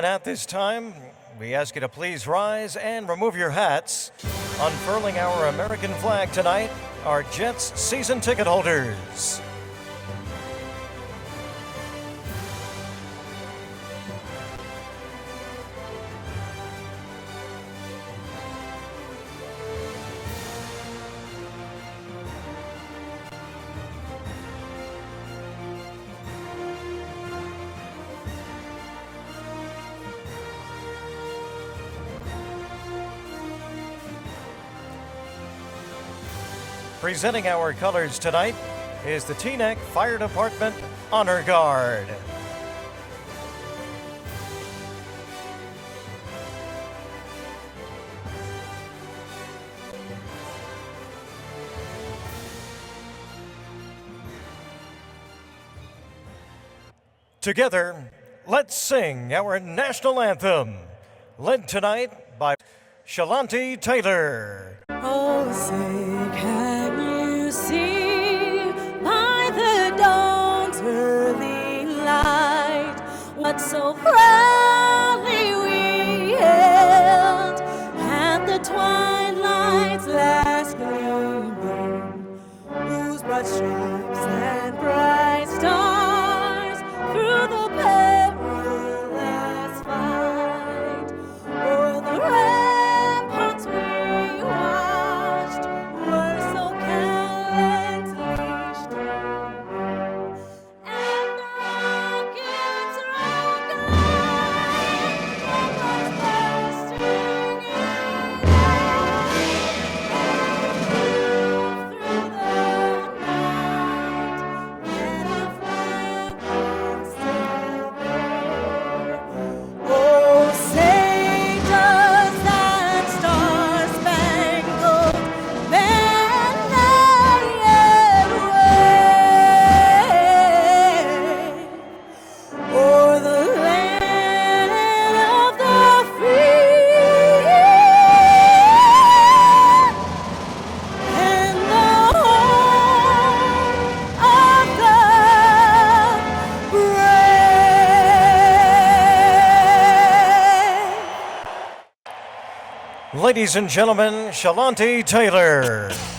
And at this time, we ask you to please rise and remove your hats. Unfurling our American flag tonight are Jets season ticket holders. Presenting our colors tonight is the Teaneck Fire Department Honor Guard. Together, let's sing our national anthem, led tonight by Sholanty Taylor. Oh, say can you see by the dawn's early light what so proudly we hailed at the twilight's last gleaming, whose broad stripes and bright stars through the perilous fight o'er the ramparts we watched were so gallantly strewn, and rockets rock on, bombs bursting in air, and through the night, yet our flag was still there. Oh, say does that star-spangled banner yet wave o'er the land of the free and the home of the brave. Ladies and gentlemen, Sholanty Taylor.